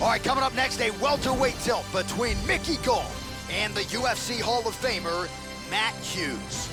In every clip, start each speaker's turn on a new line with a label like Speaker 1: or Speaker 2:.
Speaker 1: All right, coming up next, a welterweight tilt between Mickey Gall and the UFC Hall of Famer, Matt Hughes.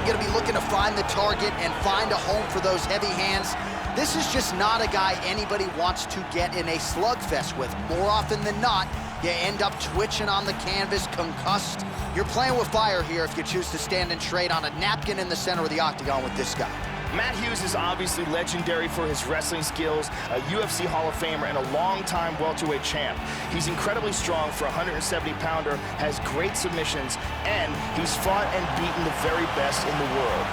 Speaker 1: Going to be looking to find the target and find a home for those heavy hands. This is just not a guy anybody wants to get in a slugfest with. More often than not, you end up twitching on the canvas, concussed. You're playing with fire here if you choose to stand and trade on a napkin in the center of the octagon with this guy.
Speaker 2: Matt Hughes is obviously legendary for his wrestling skills, a UFC Hall of Famer, and a longtime welterweight champ. He's incredibly strong for a 170-pounder, has great submissions, and he's fought and beaten the very best in the world.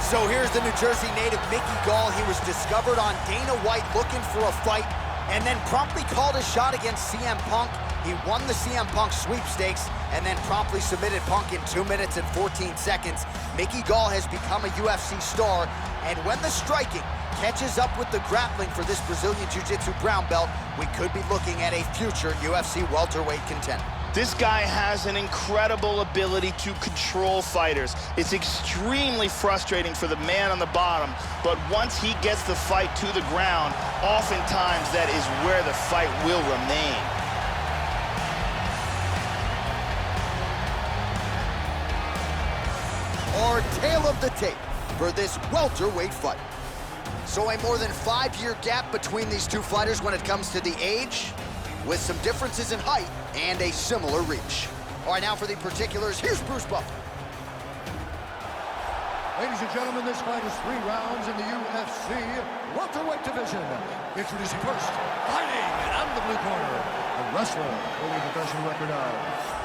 Speaker 1: So here's the New Jersey native Mickey Gall. He was discovered on Dana White looking for a fight and then promptly called a shot against CM Punk. He won the CM Punk sweepstakes and then promptly submitted Punk in 2 minutes and 14 seconds. Mickey Gall has become a UFC star, and when the striking catches up with the grappling for this Brazilian Jiu-Jitsu brown belt, we could be looking at a future UFC welterweight contender.
Speaker 2: This guy has an incredible ability to control fighters. It's extremely frustrating for the man on the bottom, but once he gets the fight to the ground, oftentimes that is where the fight will remain.
Speaker 1: Our tale of the tape for this welterweight fight. So a more than 5-year gap between these two fighters when it comes to the age, with some differences in height and a similar reach. All right, now for the particulars, here's Bruce Buffer.
Speaker 3: Ladies and gentlemen, this fight is 3 rounds in the UFC welterweight division. Introducing first, fighting out of the blue corner, a wrestler holding a professional record of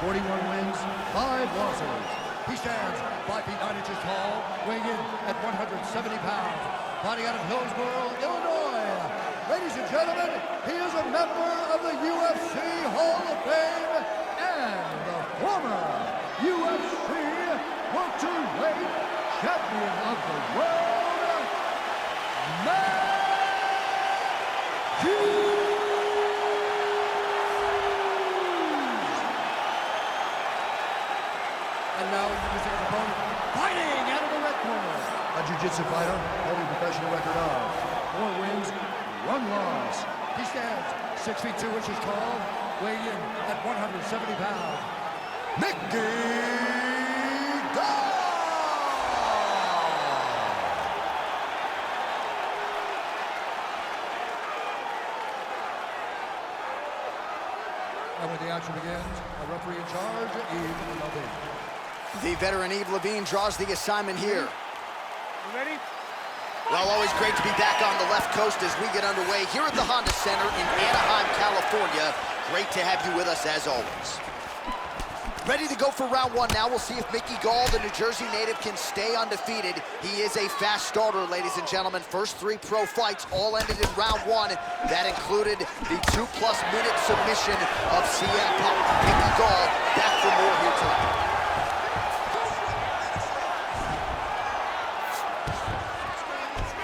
Speaker 3: 41 wins, 5 losses. He stands 5 feet 9 inches tall, weighing in at 170 pounds, fighting out of Hillsboro, Illinois. Ladies and gentlemen, he is a member of the UFC Hall of Fame and the former UFC welterweight champion of the world, Matt Hughes. And now introducing his opponent, fighting out of the red corner, a jiu-jitsu fighter holding a professional record of 4 wins, 1 loss. He stands 6 feet 2 inches tall, weighing in at 170 pounds. Mickey Gall! And when the action begins, a referee in charge, Yves Levine.
Speaker 1: The veteran Yves Levine draws the assignment here.
Speaker 4: You ready?
Speaker 1: Well, always great to be back on the left coast as we get underway here at the Honda Center in Anaheim, California. Great to have you with us as always. Ready to go for round 1 now. We'll see if Mickey Gall, the New Jersey native, can stay undefeated. He is a fast starter, ladies and gentlemen. First 3 pro fights all ended in round 1. That included the 2+ minute submission of CM Punk. Mickey Gall back for more here tonight.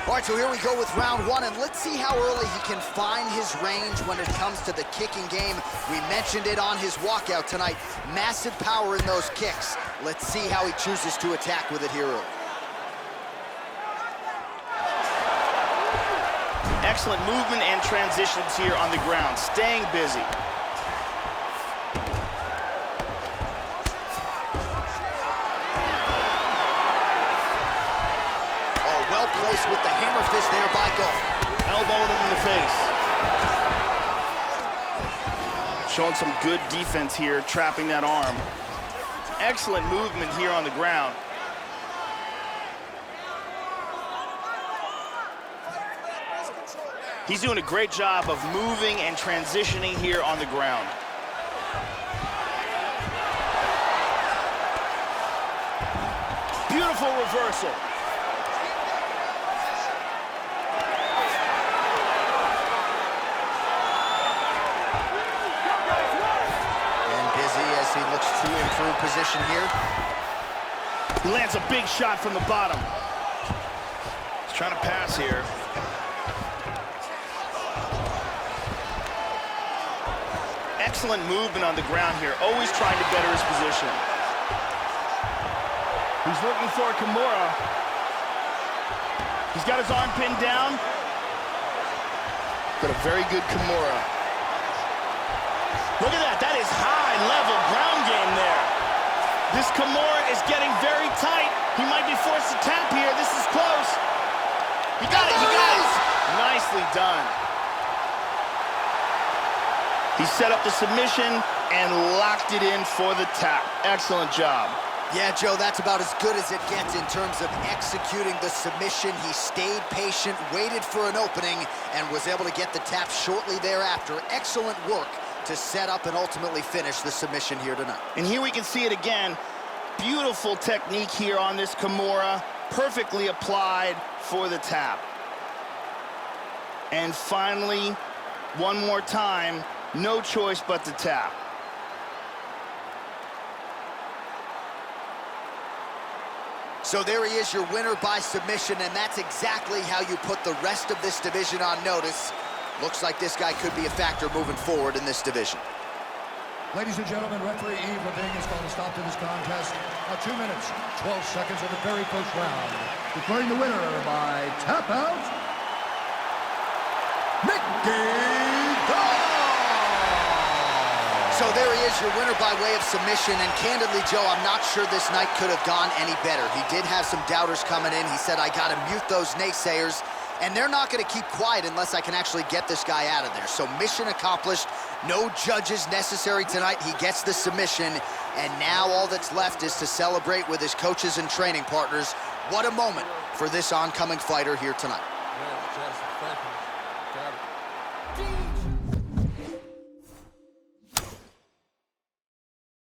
Speaker 1: All right, so here we go with round 1, and let's see how early he can find his range when it comes to the kicking game. We mentioned it on his walkout tonight. Massive power in those kicks. Let's see how he chooses to attack with it here early.
Speaker 2: Excellent movement and transitions here on the ground, staying busy.
Speaker 1: Placed with the hammer fist there by Gall.
Speaker 2: Elbowing him in the face. Showing some good defense here, trapping that arm. Excellent movement here on the ground. He's doing a great job of moving and transitioning here on the ground. Beautiful reversal.
Speaker 1: position here.
Speaker 2: He lands a big shot from the bottom. He's trying to pass here. Excellent movement on the ground here, always trying to better his position. He's looking for Kimura. He's got his arm pinned down. But a very good Kimura. Look at that, that is high-level ground game there. This Kimura is getting very tight. He might be forced to tap here. This is close. He got it, he got it. Nicely done. He set up the submission and locked it in for the tap. Excellent job.
Speaker 1: Yeah, Joe, that's about as good as it gets in terms of executing the submission. He stayed patient, waited for an opening, and was able to get the tap shortly thereafter. Excellent work to set up and ultimately finish the submission here tonight.
Speaker 2: And here we can see it again. Beautiful technique here on this Kimura. Perfectly applied for the tap. And finally, one more time, no choice but to tap.
Speaker 1: So there he is, your winner by submission, and that's exactly how you put the rest of this division on notice. Looks like this guy could be a factor moving forward in this division.
Speaker 3: Ladies and gentlemen, referee Eve Levine has called a stop to this contest at 2 minutes, 12 seconds of the very first round. Declaring the winner by tap out,
Speaker 1: So there he is, your winner by way of submission, and candidly, Joe, I'm not sure this night could have gone any better. He did have some doubters coming in. He said, I gotta mute those naysayers, and they're not gonna keep quiet unless I can actually get this guy out of there. So mission accomplished, no judges necessary tonight. He gets the submission, and now all that's left is to celebrate with his coaches and training partners. What a moment for this oncoming fighter here tonight.
Speaker 4: Yeah, Jess, thank you. Got it.